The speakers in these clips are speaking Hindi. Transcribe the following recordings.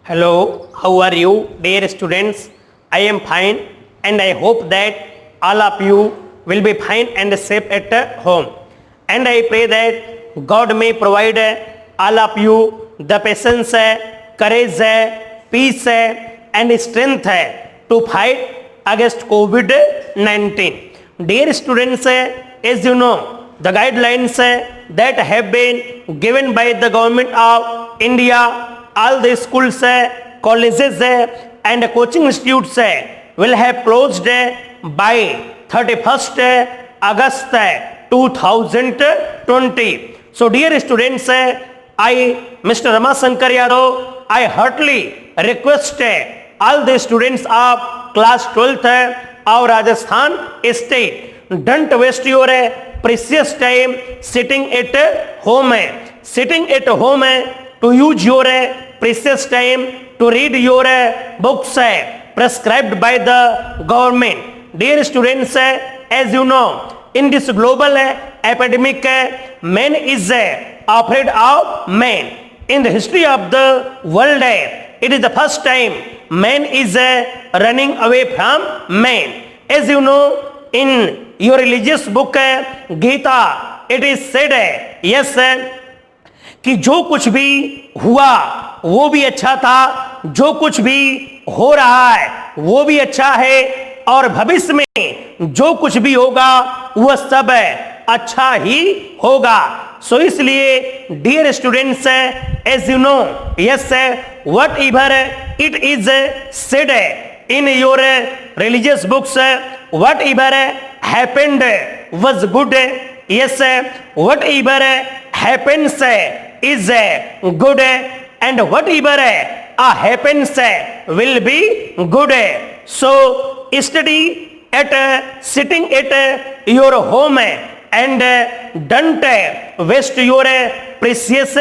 Hello, how are you, dear students? I am fine and I hope that all of you will be fine and safe at home. And I pray that God may provide all of you the patience, courage, peace and strength to fight against COVID-19. Dear students, as you know, the guidelines that have been given by the government of India, all the schools, colleges and coaching institutes will have closed by 31st August 2020. So dear students, I, Mr. Ramashankar Yadav, I heartily request all the students of class 12th of Rajasthan state, don't waste your precious time sitting at home. Sitting at home to use your precious time to read your books prescribed by the government. Dear students, as you know, in this global epidemic, man is afraid of man. In the history of the world, it is the first time man is running away from man. As you know, in your religious book Gita, it is said, yes, कि जो कुछ भी हुआ वो भी अच्छा था, जो कुछ भी हो रहा है वो भी अच्छा है, और भविष्य में जो कुछ भी होगा वह सब अच्छा ही होगा. सो इसलिए dear students, as you know, yes, whatever it is said in your religious books, whatever happened was good, yes, whatever happens is good, and whatever happens will be good. So study at sitting at your home and don't waste your precious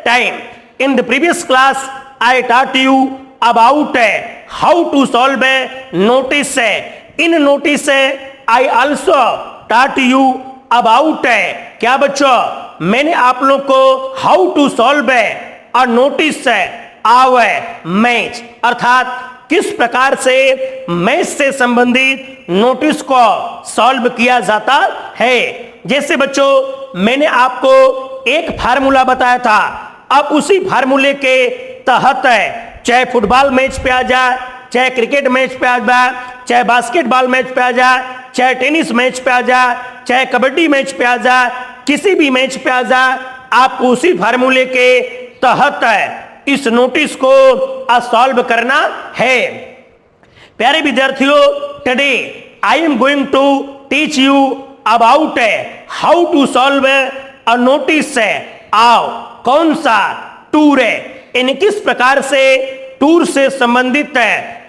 time. In the previous class I taught you about how to solve notice. In notice I also taught you about क्या बच्चों, मैंने आप लोग को हाउ टू सॉल्व और नोटिस ऑफ मैच, अर्थात किस प्रकार से मैच से संबंधित नोटिस को सॉल्व किया जाता है. जैसे बच्चों मैंने आपको एक फार्मूला बताया था, अब उसी फार्मूले के तहत चाहे फुटबॉल मैच पे आ जाए, चाहे क्रिकेट मैच पे आ जाए, चाहे बास्केटबॉल मैच पे आ जाए, चाहे टेनिस मैच पे आ जाए, चाहे कबड्डी मैच पे आ जाए, किसी भी मैच पे आ जाए, आपको उसी फार्मूले के तहत इस नोटिस को सॉल्व करना है. प्यारे विद्यार्थियों, today I am going to teach you about how to solve a notice of कौन सा टूर है, इन किस प्रकार से टूर से संबंधित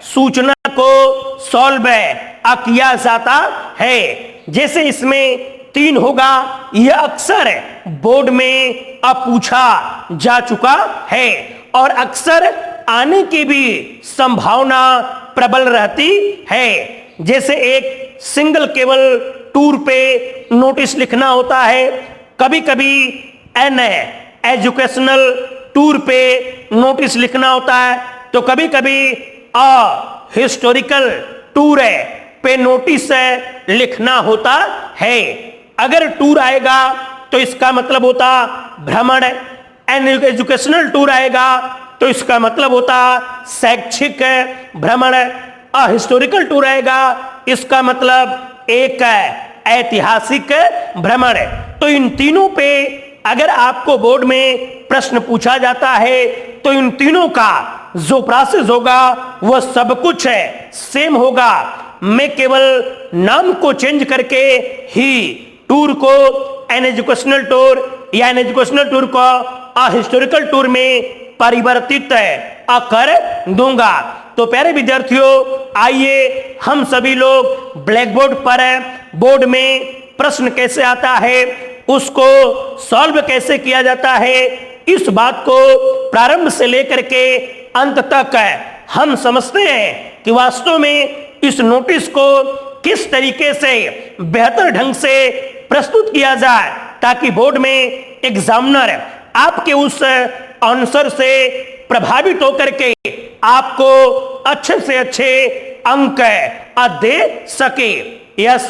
सूचना को सॉल्व किया जाता है. जैसे इसमें 3 होगा, यह अक्सर बोर्ड में पूछा जा चुका है और अक्सर आने की भी संभावना प्रबल रहती है. जैसे एक सिंगल केवल टूर पे नोटिस लिखना होता है, कभी कभी एन एजुकेशनल टूर पे नोटिस लिखना होता है, तो कभी कभी हिस्टोरिकल टूर पे नोटिस लिखना होता है. अगर टूर आएगा तो इसका मतलब होता भ्रमण, एंड एजुकेशनल टूर आएगा तो इसका मतलब होता शैक्षिक भ्रमण, और हिस्टोरिकल टूर आएगा इसका मतलब एक ऐतिहासिक भ्रमण. तो इन तीनों पे अगर आपको बोर्ड में प्रश्न पूछा जाता है तो इन तीनों का जो प्रोसेस होगा वह सब कुछ सेम होगा. मैं केवल नाम को चेंज करके ही टूर को एन एजुकेशनल टूर या एन एजुकेशनल टूर को हिस्टोरिकल टूर में परिवर्तित कर दूंगा. तो प्यारे विद्यार्थियों, आइए हम सभी लोग ब्लैक बोर्ड पर बोर्ड में प्रश्न कैसे आता है, उसको सॉल्व कैसे किया जाता है, इस बात को प्रारंभ से लेकर के अंत तक हम समझते हैं कि वास्तव में इस नोटिस को किस तरीके से बेहतर ढंग से प्रस्तुत किया जाए, ताकि बोर्ड में एग्जामिनर आपके उस आंसर से प्रभावित होकर के आपको अच्छे से अच्छे अंक दे सके। यस,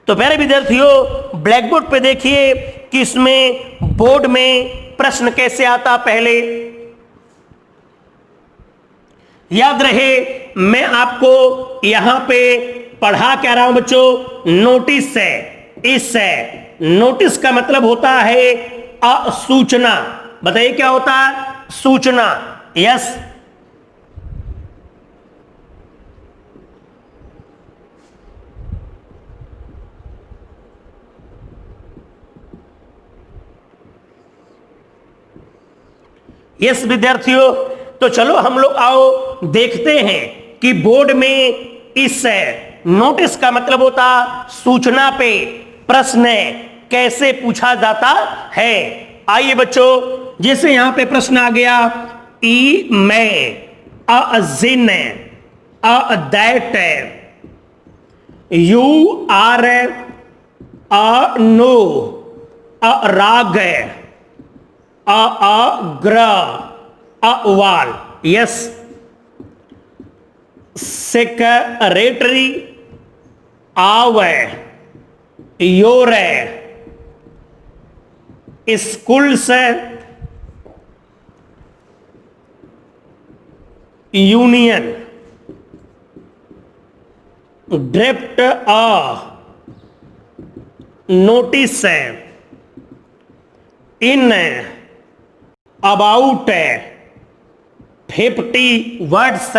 तो प्यारे विद्यार्थियों ब्लैक बोर्ड पे देखिए कि इसमें बोर्ड में प्रश्न कैसे आता। पहले याद रहे मैं आपको यहां पे पढ़ा क्या रहा हूं बच्चों, नोटिस है। इस नोटिस का मतलब होता है सूचना। बताइए क्या होता है, सूचना। यस, यस विद्यार्थियों, तो चलो हम लोग आओ देखते हैं कि बोर्ड में इस नोटिस का मतलब होता सूचना पे प्रश्न कैसे पूछा जाता है। आइए बच्चों, जैसे यहां पे प्रश्न आ गया, imagine uh that you are Anurag Grewal. Yes, secretary of your school's union draft notice in about 50 words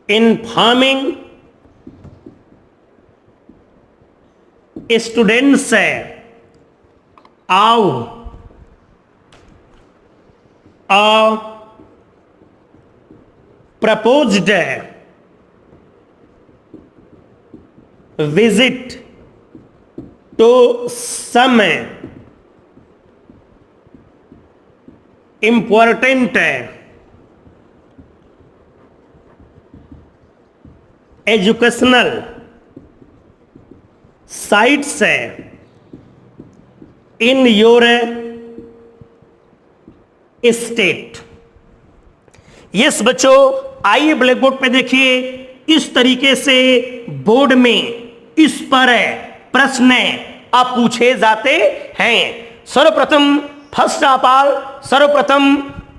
informing students of proposed visit to some important educational sites in your state। Yes बच्चों, आइए ब्लैक बोर्ड पे देखिए, इस तरीके से बोर्ड में इस पर प्रश्न अब पूछे जाते हैं। सर्वप्रथम फर्स्ट ऑफ ऑल, सर्वप्रथम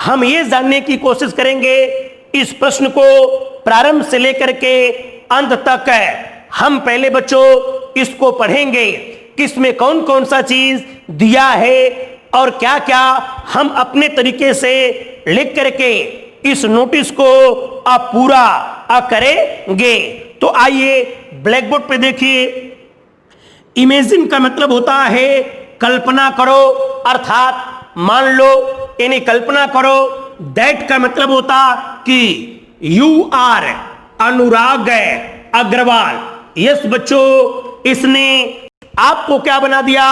हम ये जानने की कोशिश करेंगे इस प्रश्न को प्रारंभ से लेकर के अंत तक हम पहले बच्चों इसको पढ़ेंगे कि इसमें कौन कौन सा चीज दिया है और क्या क्या हम अपने तरीके से लिख करके इस नोटिस को आप पूरा करेंगे। तो आइए ब्लैक बोर्ड पे देखिए, इमेजिन का मतलब होता है कल्पना करो, अर्थात मान लो, यानी कल्पना करो। दैट का मतलब होता कि you are Anurag Agarwal. Yes बच्चों, इसने आपको क्या बना दिया,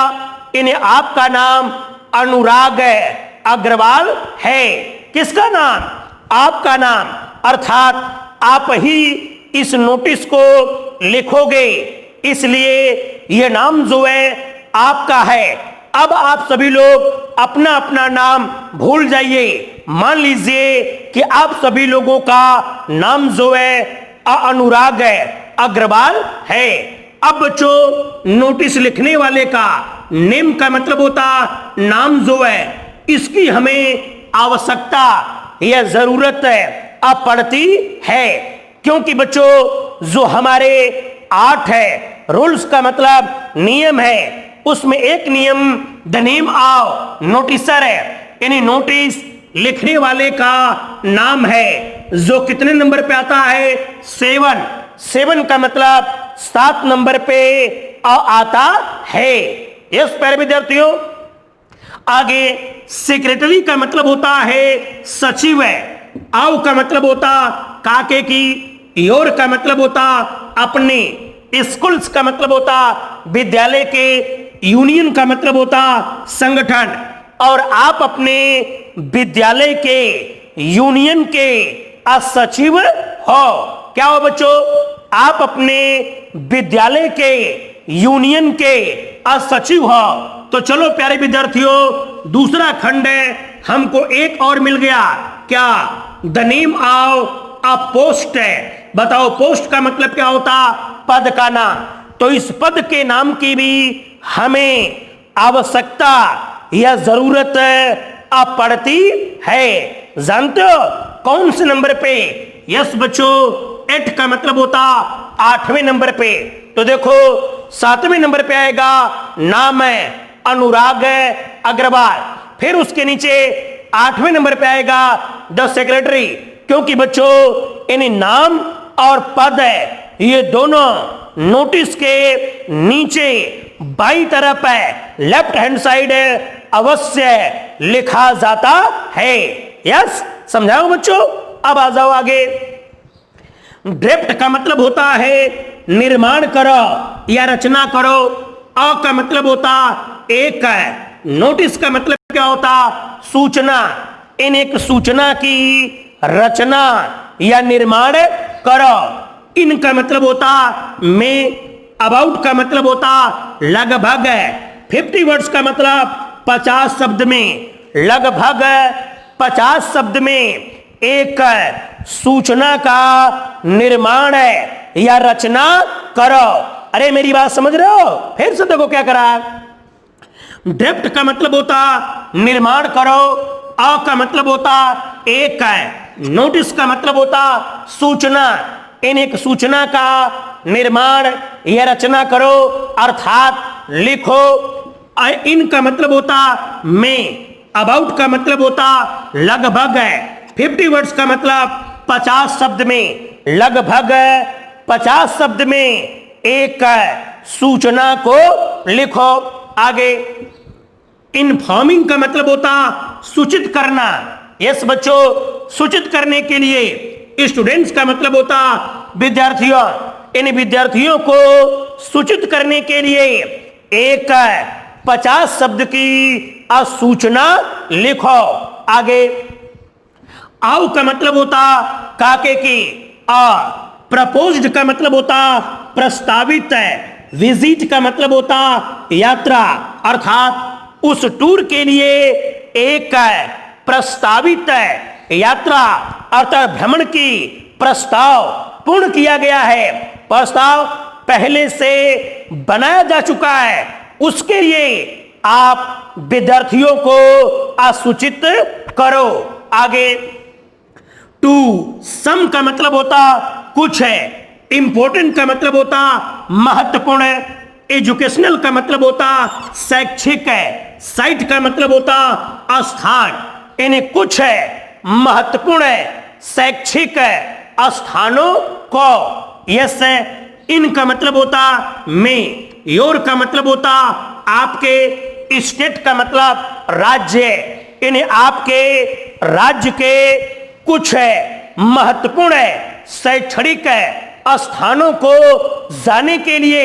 इन्हें आपका नाम अनुराग अग्रवाल है। किसका नाम, आपका नाम, अर्थात आप ही इस नोटिस को लिखोगे, इसलिए यह नाम जो है आपका है। अब आप सभी लोग अपना अपना नाम भूल जाइए। मान लीजिए कि आप सभी लोगों का नाम जो है अनुराग अग्रवाल है। अब बच्चों, नोटिस लिखने वाले का नेम का मतलब होता नाम जो है, इसकी हमें आवश्यकता या जरूरत अब पड़ती है, क्योंकि बच्चों जो हमारे 8 है रूल्स का मतलब नियम है, उसमें एक नियम द नेम ऑफ नोटिसर है, यानी नोटिस लिखने वाले का नाम है, जो कितने नंबर पे आता है, 7 का मतलब 7 नंबर पे आता है। यस प्यारे विद्यार्थियों, आगे सेक्रेटरी का मतलब होता है सचिव है। आव का मतलब होता काके की, योर का मतलब होता अपने, स्कूल्स का मतलब होता विद्यालय के, यूनियन का मतलब होता संगठन, और आप अपने विद्यालय के यूनियन के सचिव हो। क्या हो बच्चों, आप अपने विद्यालय के यूनियन के सचिव हो। तो चलो प्यारे विद्यार्थियों, दूसरा खंड है, हमको एक और मिल गया, क्या? The name of a post है। बताओ पोस्ट का मतलब क्या होता? पद का नाम। तो इस पद के नाम की भी हमें आवश्यकता या जरूरत अब पड़ती है। जानते हो कौन से नंबर पे? यस बच्चों, 8 का मतलब होता 8वें नंबर पे। तो देखो 7वें नंबर पे आएगा नाम है अनुराग अग्रवाल। फिर उसके नीचे 8वें नंबर पे आएगा द सेक्रेटरी, क्योंकि बच्चों इन नाम और पद है ये दोनों नोटिस के नीचे बाई तरफ है, लेफ्ट हैंड साइड अवश्य लिखा जाता है। यस, समझाओ बच्चों। अब आ जाओ आगे। ड्राफ्ट का मतलब होता है निर्माण करो या रचना करो। अ का मतलब होता एक है। नोटिस का मतलब क्या होता? सूचना। इन एक सूचना की रचना या निर्माण करो। इन का मतलब होता में। अबाउट का मतलब होता लगभग। 50 वर्ड्स का मतलब 50 शब्द में, लगभग 50 शब्द में एक सूचना का निर्माण है या रचना करो। अरे मेरी बात समझ रहे हो? फिर से देखो क्या करा। ड्राफ्ट का मतलब होता निर्माण करो। अ का मतलब होता एक है। नोटिस का मतलब होता सूचना। इन एक सूचना का निर्माण या रचना करो अर्थात लिखो। इन का मतलब होता में। अबाउट का मतलब होता लगभग है। 50 वर्ड्स का मतलब 50 शब्द में, लगभग 50 शब्द में एक सूचना को लिखो। आगे इन्फॉर्मिंग का मतलब होता सूचित करना। यस बच्चों, सूचित करने के लिए। स्टूडेंट्स का मतलब होता विद्यार्थियों। इन विद्यार्थियों को सूचित करने के लिए एक 50 शब्द की सूचना लिखो। आगे आओ का मतलब होता काके की। प्रपोज्ड का मतलब होता प्रस्तावित है। विजिट का मतलब होता यात्रा, अर्थात उस टूर के लिए एक प्रस्तावित यात्रा अर्थात भ्रमण की प्रस्ताव पूर्ण किया गया है। प्रस्ताव पहले से बनाया जा चुका है, उसके लिए आप विद्यार्थियों को सूचित करो। आगे टू सम का मतलब होता कुछ है। इंपॉर्टेंट का मतलब होता महत्वपूर्ण है। एजुकेशनल का मतलब होता शैक्षिक है। साइट का मतलब होता स्थान। इन्हें कुछ है महत्वपूर्ण है शैक्षिक है स्थानों को। यस है। इनका मतलब होता में। योर का मतलब होता आपके। स्टेट का मतलब राज्य। इन्हें आपके राज्य के कुछ है महत्वपूर्ण है शैक्षणिक है स्थानों को जाने के लिए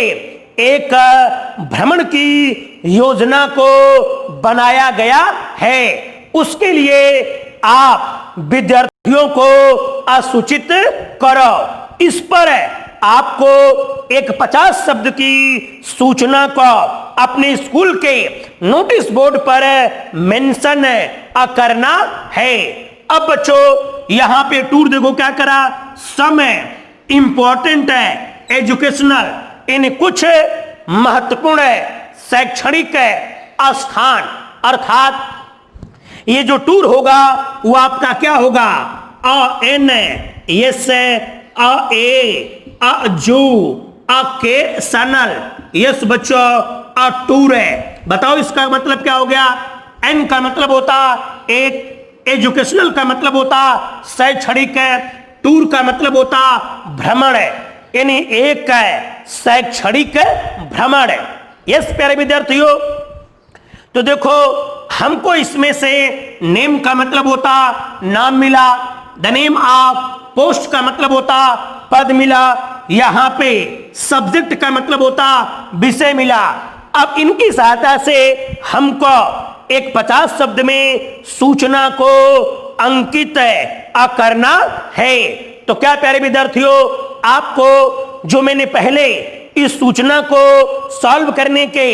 एक भ्रमण की योजना को बनाया गया है। उसके लिए आप विद्यार्थियों को सूचित करो। इस पर आपको एक 50 शब्द की सूचना को अपने स्कूल के नोटिस बोर्ड पर मेंशन करना है। अब बच्चों यहां पे टूर देखो क्या करा। समय इंपॉर्टेंट है, एजुकेशनल इन कुछ महत्वपूर्ण है शैक्षणिक है स्थान, अर्थात ये जो टूर होगा वो आपका क्या होगा। अ एन यस अ ए अ जू अ के सनल। यस बच्चों अ टूर है। बताओ इसका मतलब क्या हो गया। एन का मतलब होता एक। एजुकेशनल का मतलब होता शैक्षणिक है। टूर का मतलब होता भ्रमण है, यानी एक है शैक्षणिक भ्रमण है। यस प्यारे विद्यार्थियों, तो देखो हमको इसमें से नेम का मतलब होता नाम मिला। द नेम ऑफ पोस्ट का मतलब होता पद मिला। यहां पे सब्जेक्ट का मतलब होता विषय मिला। अब इनकी सहायता से हमको एक 50 शब्द में सूचना को अंकित करना है। तो क्या प्यारे विद्यार्थियों, आपको जो मैंने पहले इस सूचना को सॉल्व करने के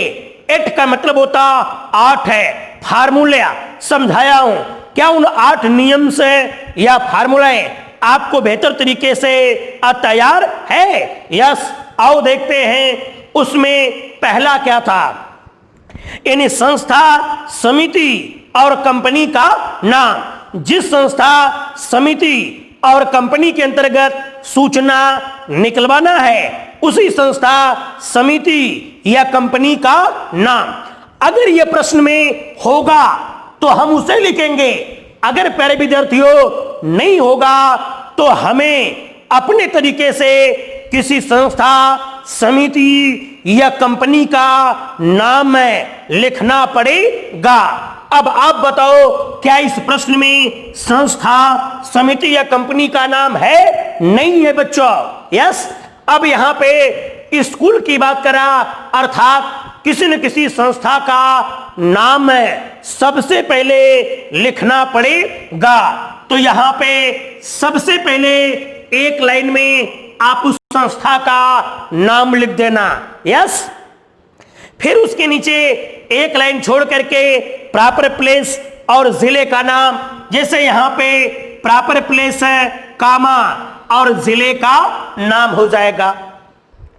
8 का मतलब होता 8 है। फार्मूला समझाया हूं, क्या उन 8 नियम से या फार्मूलाएं आपको बेहतर तरीके से तैयार है? यस, आओ देखते हैं उसमें पहला क्या था। यानी संस्था, समिति और कंपनी का नाम। जिस संस्था, समिति और कंपनी के अंतर्गत सूचना निकलवाना है, उसी संस्था, समिति या कंपनी का नाम। अगर यह प्रश्न में होगा तो हम उसे लिखेंगे, अगर प्यारे विद्यार्थियों नहीं होगा तो हमें अपने तरीके से किसी संस्था, समिति या कंपनी का नाम लिखना पड़ेगा। अब आप बताओ, क्या इस प्रश्न में संस्था, समिति या कंपनी का नाम है? नहीं है बच्चों। यस, अब यहां पे स्कूल की बात करा, अर्थात किसी न किसी संस्था का नाम सबसे पहले लिखना पड़ेगा। तो यहां पे सबसे पहले एक लाइन में आप उस संस्था का नाम लिख देना। यस, फिर उसके नीचे एक लाइन छोड़ करके प्रॉपर प्लेस और जिले का नाम, जैसे यहां पे प्रॉपर प्लेस है कामा और जिले का नाम हो जाएगा।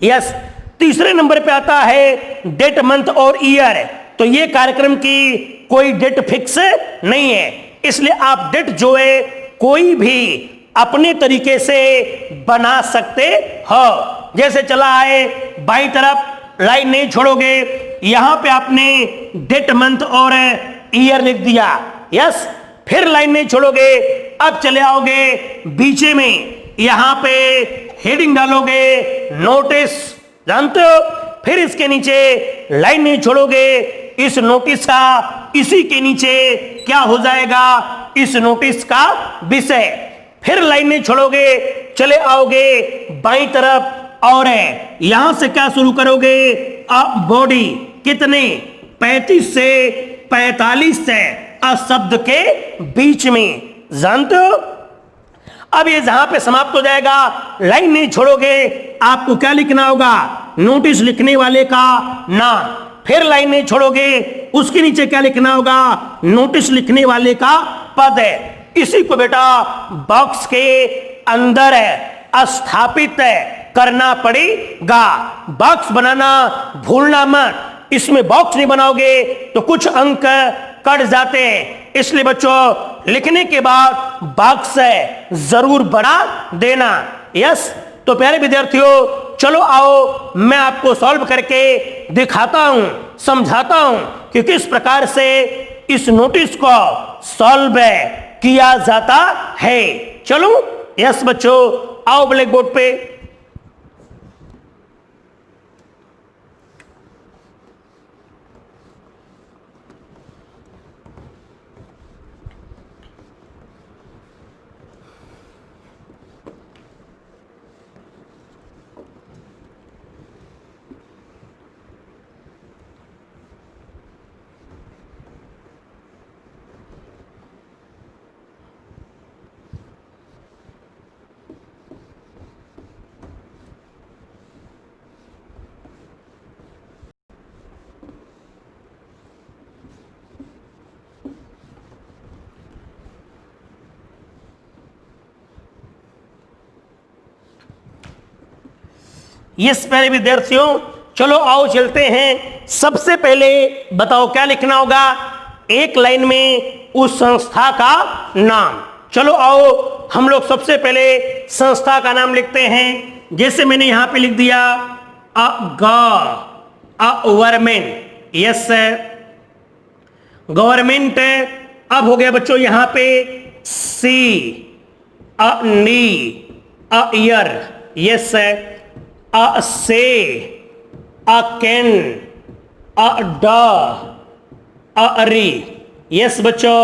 यस, तीसरे नंबर पे आता है डेट, मंथ और ईयर। तो ये कार्यक्रम की कोई डेट फिक्स नहीं है, इसलिए आप डेट जो है कोई भी अपने तरीके से बना सकते हो। जैसे चला है बाईं तरफ, लाइन नहीं छोड़ोगे, यहां पे आपने डेट, मंथ और ईयर लिख दिया। यस, फिर लाइन नहीं छोड़ोगे, अब चले आओगे बीचे में, यहां पे हेडिंग डालोगे नोटिस, जानते हो। फिर इसके नीचे लाइन नहीं छोड़ोगे, इस नोटिस का इसी के नीचे क्या हो जाएगा, इस नोटिस का विषय। फिर लाइन नहीं छोड़ोगे, चले आओगे बाईं तरफ और यहां से क्या शुरू करोगे, बॉडी। कितने? 35 से 45 से शब्द के बीच में, जानते हो। अब ये जहां पे समाप्त हो जाएगा, लाइन नहीं छोड़ोगे, आपको क्या लिखना होगा, नोटिस लिखने वाले का नाम। फिर लाइन नहीं छोड़ोगे, उसके नीचे क्या लिखना होगा, नोटिस लिखने वाले का पद है। इसी को बेटा बॉक्स के अंदर स्थापित करना पड़ेगा। बॉक्स बनाना भूलना मत, इसमें बॉक्स नहीं बनाओगे तो कुछ अंक कट जाते हैं, इसलिए बच्चों लिखने के बाद बॉक्स जरूर बना देना। यस, तो प्यारे विद्यार्थियों, चलो आओ मैं आपको सॉल्व करके दिखाता हूं, समझाता हूं कि किस प्रकार से इस नोटिस को सॉल्व किया जाता है। चलो, यस बच्चों, आओ ब्लैक बोर्ड पे। यस प्यारे विद्यार्थियों, चलो आओ चलते हैं। सबसे पहले बताओ क्या लिखना होगा, एक लाइन में उस संस्था का नाम। चलो आओ हम लोग सबसे पहले संस्था का नाम लिखते हैं। जैसे मैंने यहां पे लिख दिया गवर्नमेंट। Yes, government. अब हो गया बच्चों यहां पे सी, नी, ईयर। यस, से, कैन, री। यस बच्चों,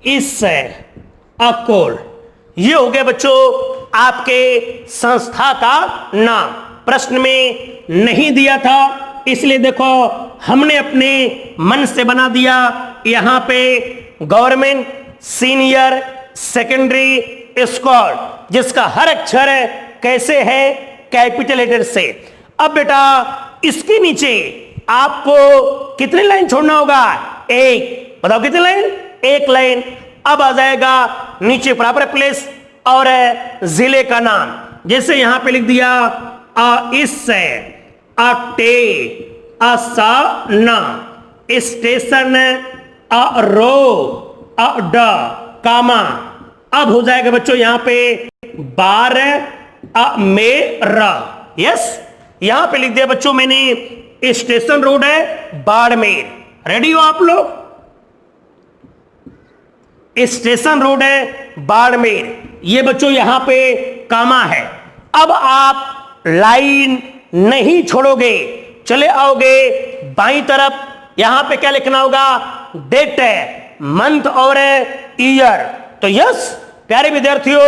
इस, अकोल। ये हो गया बच्चों आपके संस्था का नाम। प्रश्न में नहीं दिया था, इसलिए देखो हमने अपने मन से बना दिया। यहां पे गवर्नमेंट, सीनियर, सेकेंडरी, स्कूल, जिसका हर अक्षर कैसे है, कैपिटल लेटर से। अब बेटा इसके नीचे आपको कितनी लाइन छोड़ना होगा? एक। बताओ कितनी लाइन? एक लाइन। अब आ जाएगा नीचे प्रॉपर प्लेस और जिले का नाम, जैसे यहां पे लिख दिया इस टे सा ना, स्टेशन रो ड कामा। अब हो जाएगा बच्चों यहां पे बार मेरा। यस, यहां पे लिख दिया बच्चों मैंने स्टेशन रोड है बाड़मेर। रेडी हो आप लोग? स्टेशन रोड है बाड़मेर, ये बच्चों यहां पे कामा है। अब आप लाइन नहीं छोड़ोगे, चले आओगे बाईं तरफ, यहां पे क्या लिखना होगा? डेट है, मंथ और ईयर। तो यस प्यारे विद्यार्थियों,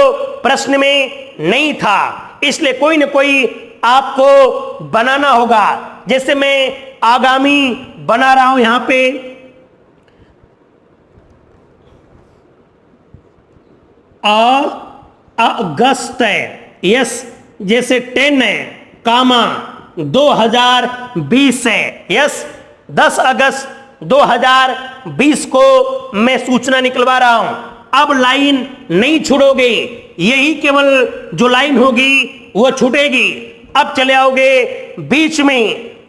प्रश्न में नहीं था, इसलिए कोई ना कोई आपको बनाना होगा। जैसे मैं आगामी बना रहा हूं यहां पे, अगस्त है। यस, जैसे 10 है कामा 2020 है। यस, 10 अगस्त 2020 को मैं सूचना निकलवा रहा हूं। अब लाइन नहीं छोड़ोगे, यही केवल जो लाइन होगी वो छूटेगी। अब चले आओगे बीच में,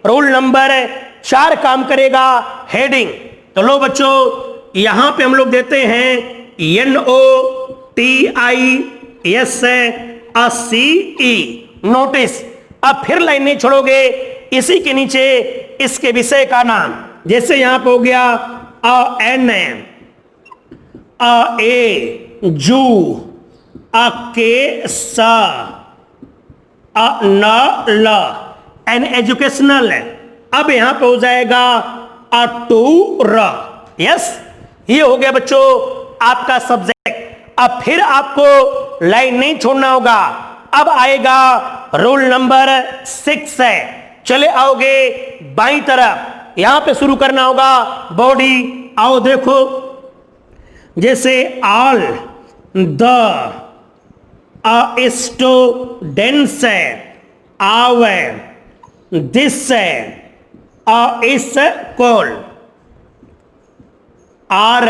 रोल नंबर 4 काम करेगा हेडिंग। तो लो बच्चों, यहां पे हम लोग देते हैं NOTISCE, नोटिस। अब फिर लाइन नहीं छोड़ोगे, इसी के नीचे इसके विषय का नाम, जैसे यहां पे हो गया एन ए जू के सा न ल, एन एजुकेशनल। अब यहां पे हो जाएगा टूर। यस, ये हो गया बच्चों आपका सब्जेक्ट। अब फिर आपको लाइन नहीं छोड़ना होगा। अब आएगा रोल नंबर 6 है, चले आओगे बाईं तरफ, यहां पे शुरू करना होगा बॉडी। आओ देखो, जैसे ऑल द स्टूडेंट्स है, आवे this is call are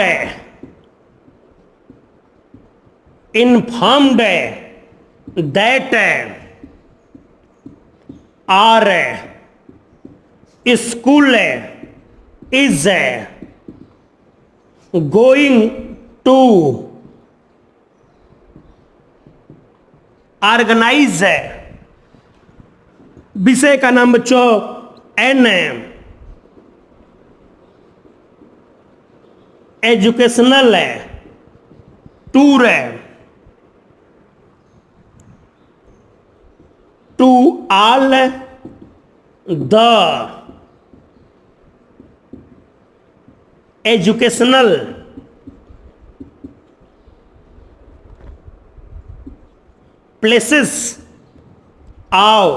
informed that our school is going to organise. विषय का नाम बच्चों एन एजुकेशनल है, टूर है, to all the educational places आओ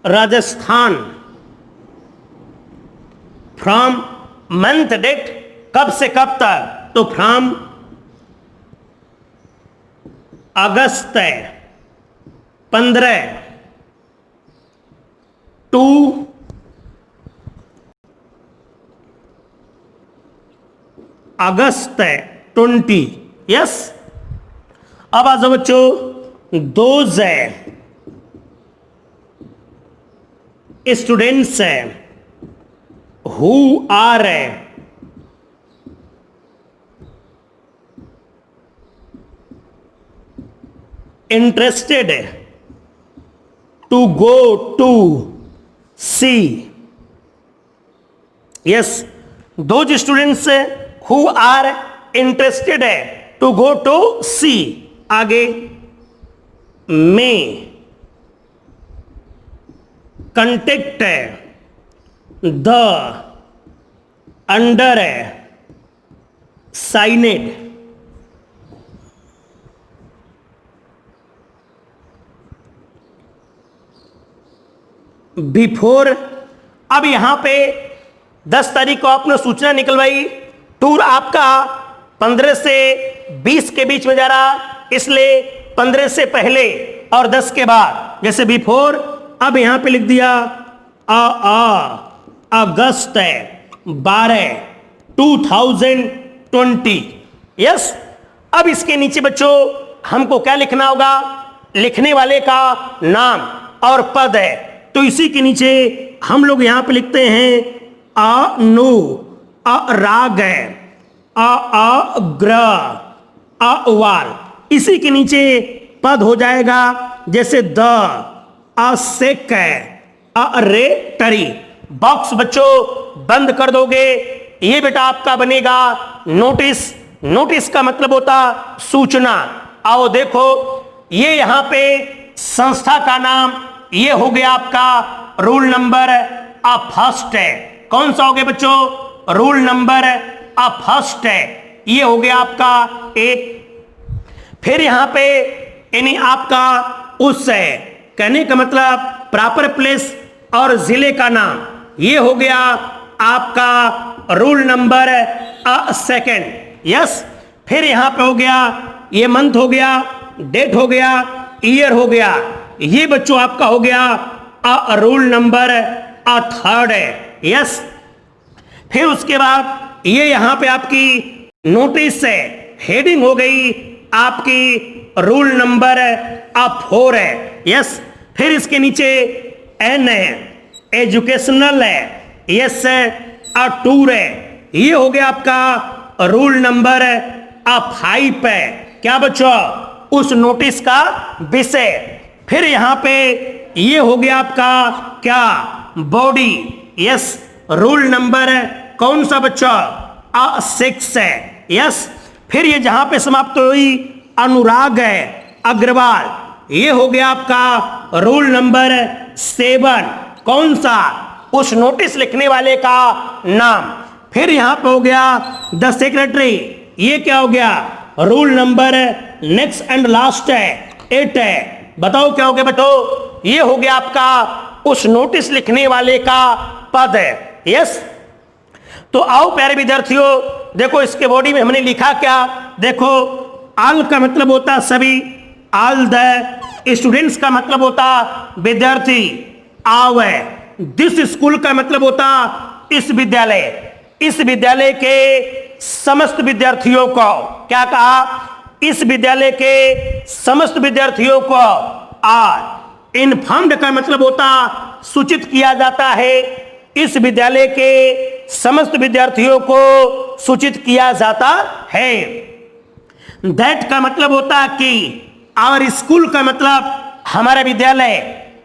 राजस्थान। फ्रॉम मंथ डेट, कब से कब तक? तो from August 15 to August 20। Yes, अब आ जाओ बच्चों, those students who are interested to go to see. Yes, those students who are interested to go to see. आगे may contact the under signed before. अब यहां पे 10 तारीख को आपने सूचना निकलवाई, टूर आपका 15 से 20 के बीच में जा रहा, इसलिए 15 से पहले और 10 के बाद जैसे बिफोर, अब यहां पे लिख दिया अगस्त 12 2020। यस, अब इसके नीचे बच्चों हमको क्या लिखना होगा? लिखने वाले का नाम और पद है, तो इसी के नीचे हम लोग यहां पे लिखते हैं अनु, अराग, अग्र, अवाल। इसी के नीचे पद हो जाएगा जैसे द, असेक, अरेटरी। बॉक्स बच्चों बंद कर दोगे, ये बेटा आपका बनेगा नोटिस। नोटिस का मतलब होता सूचना। आओ देखो, ये यहां पे संस्था का नाम, ये हो गया आपका रूल नंबर फर्स्ट है। कौन सा हो गया बच्चों? रूल नंबर फर्स्ट है, ये हो गया आपका एक। फिर यहां पे यानी आपका उस है, कहने का मतलब प्रॉपर प्लेस और जिले का नाम, ये हो गया आपका रूल नंबर सेकंड। यस, फिर यहां पे हो गया ये मंथ हो गया, डेट हो गया, ईयर हो गया, ये बच्चों आपका हो गया रूल नंबर थर्ड है। यस, फिर उसके बाद ये यहां पे आपकी नोटिस है, हेडिंग हो गई आपकी रूल नंबर 4 है। यस, फिर इसके नीचे एन है, एजुकेशनल है, यस टूर है, ये हो गया आपका रूल नंबर 5 है। क्या बच्चों? उस नोटिस का विषय। फिर यहां पे ये हो गया आपका क्या? बॉडी। यस, रूल नंबर कौन सा बच्चों? 6 है। यस, फिर ये जहां पे समाप्त हुई अनुराग है, अग्रवाल, ये हो गया आपका रूल नंबर 7। कौन सा? उस नोटिस लिखने वाले का नाम। फिर यहां पे हो गया द सेक्रेटरी, ये क्या हो गया? Rule number next and last है, 8 है। बताओ क्या हो गया बच्चों? ये हो गया आपका उस नोटिस लिखने वाले का पद है। यस, तो आओ प्यारे विद्यार्थियों, देखो इसके बॉडी में हमने लिखा क्या? देखो, ऑल का मतलब होता सभी, ऑल द स्टूडेंट्स का मतलब होता विद्यार्थी, आव है। दिस स्कूल का मतलब होता इस विद्यालय, इस विद्यालय के समस्त विद्यार्थियों को। क्या कहा? इस विद्यालय के समस्त विद्यार्थियों को। आर इन्फॉर्म्ड का मतलब होता सूचित किया जाता है, इस विद्यालय के समस्त विद्यार्थियों को सूचित किया जाता है। दैट का मतलब होता कि, और स्कूल का मतलब हमारा विद्यालय,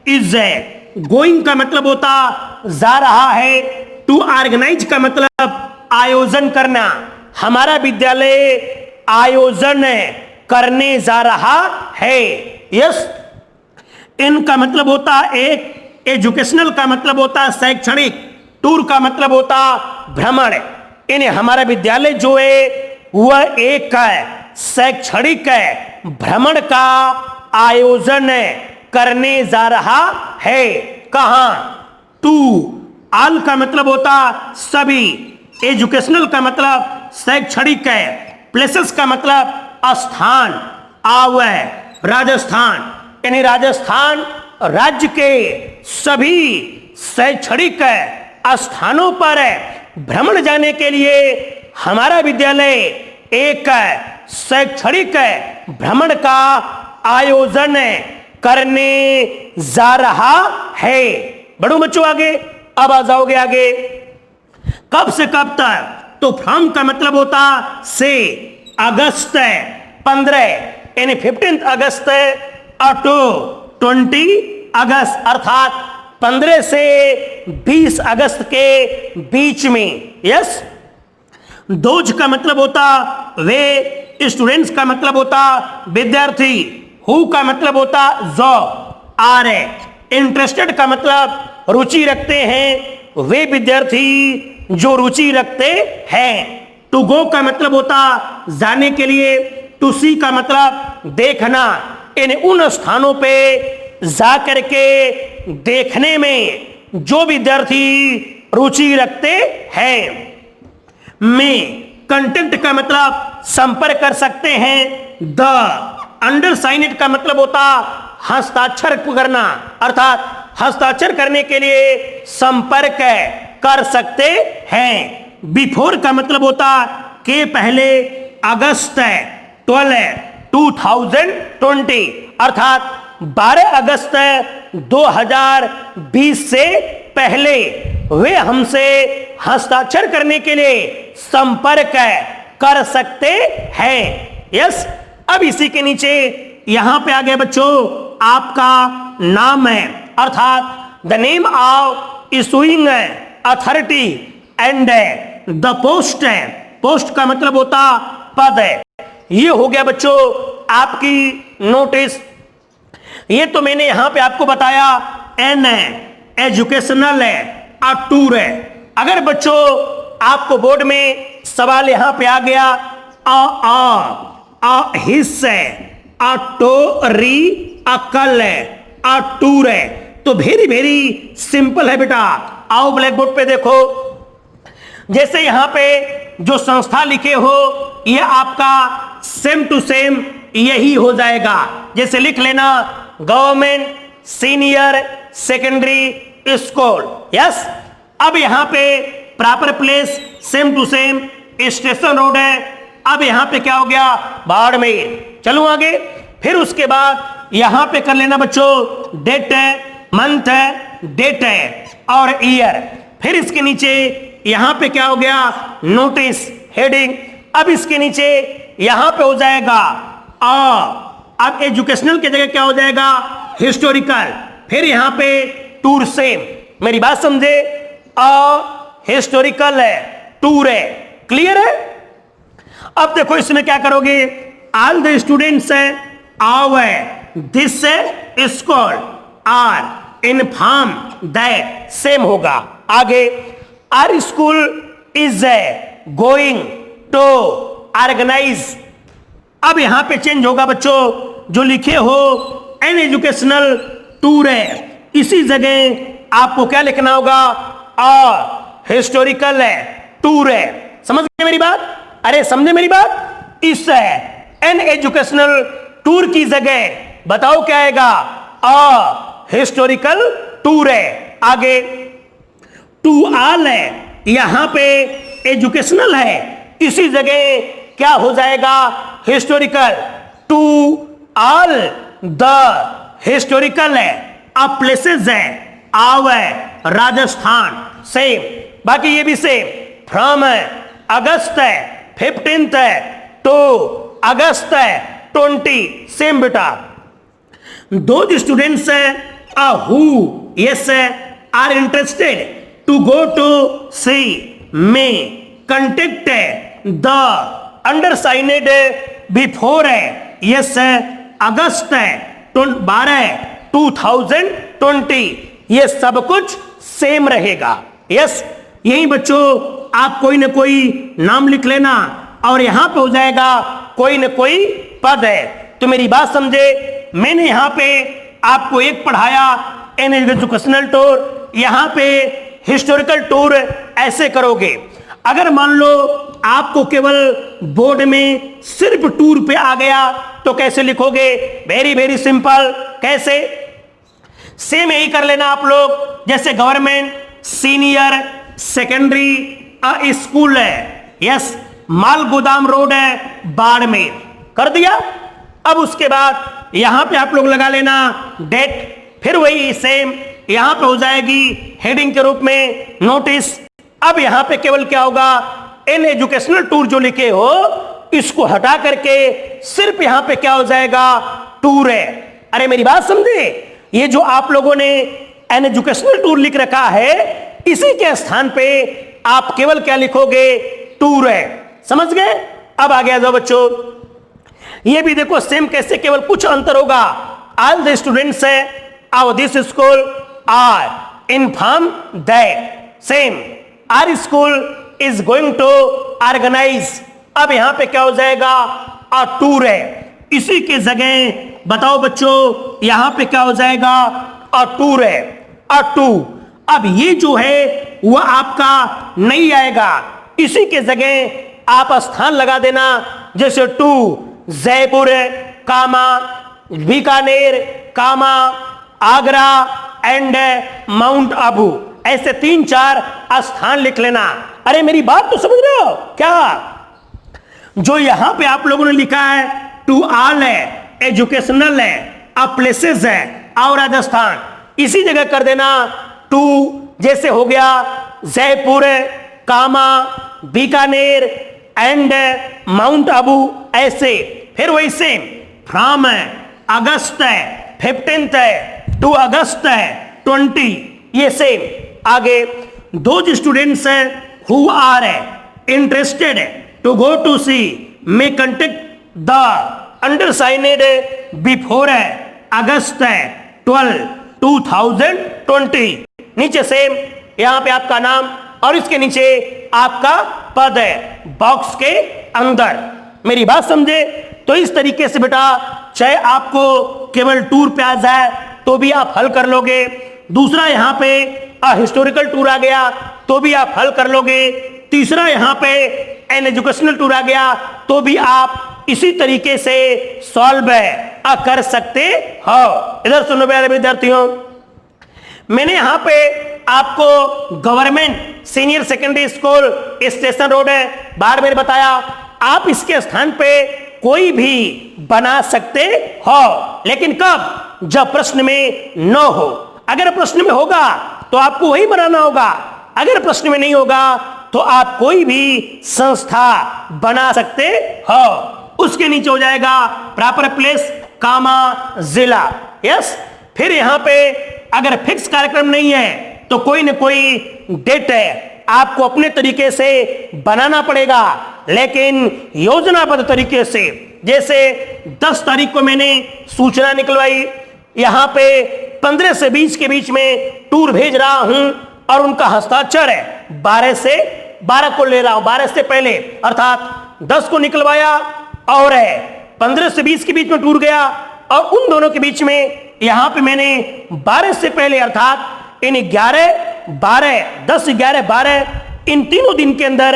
इज है। गोइंग का मतलब होता जा रहा है, टू ऑर्गेनाइज का मतलब आयोजन करना, हमारा विद्यालय आयोजन करने जा रहा है। यस, इनका मतलब होता एक, एजुकेशनल का मतलब होता शैक्षणिक, टूर का मतलब होता भ्रमण। इन्हें हमारा विद्यालय जो है वह एक शैक्षणिक भ्रमण का आयोजन करने जा रहा है। कहां? टू। ऑल का मतलब होता सभी, एजुकेशनल का मतलब शैक्षणिक है, प्लेसेस का मतलब स्थान, आव राजस्थान, यानी राजस्थान राज्य के सभी शैक्षणिक स्थानों पर भ्रमण जाने के लिए हमारा विद्यालय एक शैक्षणिक भ्रमण का आयोजन करने जा रहा है। बढ़ो बच्चों आगे, अब आ जाओगे आगे। कब से कब तक? तो फ्रॉम का मतलब होता से, अगस्त 15 यानी 15 अगस्त टू 20 अगस्त, अर्थात 15 से 20 अगस्त के बीच में। यस, दोज का मतलब होता वे, स्टूडेंट्स का मतलब होता विद्यार्थी, हु का मतलब होता जो, आर इंटरेस्टेड का मतलब रुचि रखते हैं वे विद्यार्थी जो रुचि रखते हैं। टू गो का मतलब होता जाने के लिए, टू सी का मतलब देखना, इन उन स्थानों पे जा करके देखने में जो विद्यार्थी रुचि रखते हैं। में कंटेंट का मतलब संपर्क कर सकते हैं। द अंडरसाइनेड का मतलब होता हस्ताक्षर करना, अर्थात हस्ताक्षर करने के लिए संपर्क कर सकते हैं। बिफोर का मतलब होता के पहले, अगस्त 12 2020 अर्थात 12 अगस्त 2020 से पहले वे हमसे हस्ताक्षर करने के लिए संपर्क कर सकते हैं। यस, अब इसी के नीचे यहां पे आ गए बच्चों आपका नाम है, अर्थात the name of issuing authority and the post है। पोस्ट का मतलब होता पद है। ये हो गया बच्चों आपकी नोटिस। ये तो मैंने यहां पे आपको बताया एन है, एजुकेशनल है, अ टूर है। अगर बच्चों आपको बोर्ड में सवाल यहां पे आ गया अ हिस्स है, अ टोरी, अ कल है, अ टूर है, तो वेरी वेरी सिंपल है बेटा। आओ ब्लैक बोर्ड पे देखो, जैसे यहां पे जो संस्था लिखे हो ये आपका सेम टू सेम यही हो जाएगा। जैसे लिख लेना government senior secondary school. Yes, अब यहां पे proper place same to same, station road है। अब यहां पे क्या हो गया, बाड़मेर। चलो आगे, फिर उसके बाद यहां पे कर लेना बच्चों डेट है, मंथ है, डेट है और ईयर। फिर इसके नीचे यहां पे क्या हो गया, नोटिस हेडिंग। अब इसके नीचे यहां पे हो जाएगा अब एजुकेशनल की जगह क्या हो जाएगा, हिस्टोरिकल। फिर यहां पे टूर सेम। मेरी बात समझे, हिस्टोरिकल है, टूर है। क्लियर है? अब देखो इसमें क्या करोगे, all the students our this school are inform that, same होगा। आगे our school is going to organise. अब यहां पे चेंज होगा बच्चों, जो लिखे हो एन एजुकेशनल टूर है, इसी जगह आपको क्या लिखना होगा, हिस्टोरिकल है, टूर है। समझ गए मेरी बात? अरे समझे मेरी बात? इस एन एजुकेशनल टूर की जगह बताओ क्या आएगा, हिस्टोरिकल टूर है। आगे टू ऑल है, यहां पे एजुकेशनल है, इसी जगह क्या हो जाएगा, historical. To all the historical है, अब प्लेसेस है, आव है, राजस्थान, सेम। बाकी ये भी सेम, फ्रॉम है, अगस्त है, 15th है, टू अगस्त है, 20, सेम बेटा। दो स्टूडेंट्स है who yes are interested to go to see may contact the undersigned before है, यस अगस्त है, 12 2020। ये सब कुछ सेम रहेगा। यस, यही बच्चों आप कोई ना कोई नाम लिख लेना और यहां पे हो जाएगा कोई ना कोई पद है। तो मेरी बात समझे, मैंने यहां पे आपको एक पढ़ाया एन एजुकेशनल टूर, यहां पे हिस्टोरिकल टूर ऐसे करोगे। अगर मान लो आपको केवल बोर्ड में सिर्फ टूर पे आ गया तो कैसे लिखोगे, वेरी वेरी सिंपल। कैसे, सेम यही कर लेना आप लोग, जैसे गवर्नमेंट सीनियर सेकेंडरी स्कूल है, यस माल गोदाम रोड है, बाड़मेर, कर दिया। अब उसके बाद यहां पे आप लोग लगा लेना डेट, फिर वही सेम यहां पे हो जाएगी हेडिंग के रूप में नोटिस। अब यहां पे केवल क्या होगा, इन एजुकेशनल टूर जो लिखे हो इसको हटा करके सिर्फ यहां पे क्या हो जाएगा, टूर है। अरे मेरी बात समझे, ये जो आप लोगों ने एन एजुकेशनल टूर लिख रखा है इसी के स्थान पे आप केवल क्या लिखोगे, टूर है। समझ गए? अब आ गया जाओ बच्चों, ये भी देखो सेम कैसे, केवल कुछ अंतर होगा। ऑल द स्टूडेंट्स है of this school are inform that, same our school is going to organise. अब यहां पे क्या हो जाएगा, अ टूर है, इसी के जगह बताओ बच्चों यहां पे क्या हो जाएगा, अ टूर है, अ टू। अब ये जो है वह आपका नहीं आएगा, इसी के जगह आप स्थान लगा देना, जैसे to Jaipur, comma Bikaner, comma, Agra and Mount Abu, ऐसे 3-4 स्थान लिख लेना। अरे मेरी बात तो समझ रहे हो क्या? जो यहां पे आप लोगों ने लिखा है टू ऑल है, एजुकेशनल है, अ प्लेसेस है और राजस्थान, इसी जगह कर देना टू, जैसे हो गया जयपुर, कामा, बीकानेर एंड माउंट आबू, ऐसे। फिर वही सेम फ्रॉम है, अगस्त है, 15th है, टू अगस्त है, 20, ये सेम। आगे दोज स्टूडेंट्स है who are interested to go to see may contact the undersigned before August 12, 2020। नीचे सेम, यहां पे आपका नाम और इसके नीचे आपका पद है बॉक्स के अंदर। मेरी बात समझे? तो इस तरीके से बेटा चाहे आपको केवल टूर पे आ जाए तो भी आप हल कर लोगे, दूसरा यहां पे हिस्टोरिकल टूर आ गया तो भी आप हल कर लोगे, तीसरा यहां पे एन एजुकेशनल टूर आ गया तो भी आप इसी तरीके से सॉल्व कर सकते हो। इधर सुनो प्यारे विद्यार्थियों, मैंने यहां पे आपको government senior secondary school station road है बाड़मेर बताया। आप इसके स्थान पे कोई भी बना सकते हो, लेकिन कब? जब प्रश्न में न हो। अगर प्रश्न में होगा तो आपको वही बनाना होगा, अगर प्रश्न में नहीं होगा तो आप कोई भी संस्था बना सकते हो। उसके नीचे हो जाएगा प्रॉपर प्लेस, कामा, जिला। यस। फिर यहां पे अगर फिक्स कार्यक्रम नहीं है तो कोई ना कोई डेट है, आपको अपने तरीके से बनाना पड़ेगा, लेकिन योजनाबद्ध तरीके से। जैसे 10 तारीख को मैंने सूचना निकलवाई, यहां पे 15 से 20 के बीच में टूर भेज रहा हूं और उनका हस्ताक्षर है 12 से 12 को ले रहा हूं, 12 से पहले, अर्थात 10 को निकलवाया और 15 से 20 के बीच में टूर गया, और उन दोनों के बीच में यहां पे मैंने 12 से पहले अर्थात इन 11, 12, 10, 11, 12 इन तीनों दिन के अंदर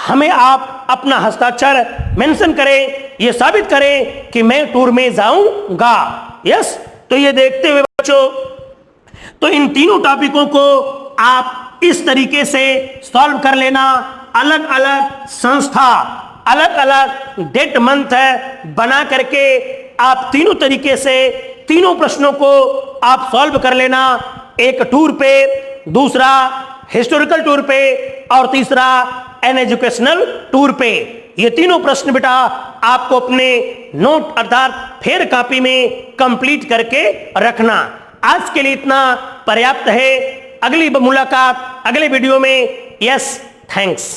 हमें आप अपना हस्ताक्षर मेंशन करें, यह साबित करें कि मैं टूर में जाऊंगा। यस। तो ये देखते हुए बच्चों, तो इन तीनों टॉपिकों को आप इस तरीके से सॉल्व कर लेना। अलग अलग संस्था, अलग अलग डेट मंथ बना करके आप तीनों तरीके से तीनों प्रश्नों को आप सॉल्व कर लेना। एक टूर पे, दूसरा हिस्टोरिकल टूर पे और तीसरा एन एजुकेशनल टूर पे। ये तीनों प्रश्न बेटा आपको अपने नोट अर्थात फेयर कॉपी में कंप्लीट करके रखना। आज के लिए इतना पर्याप्त है। अगली मुलाकात अगले वीडियो में। Yes, thanks.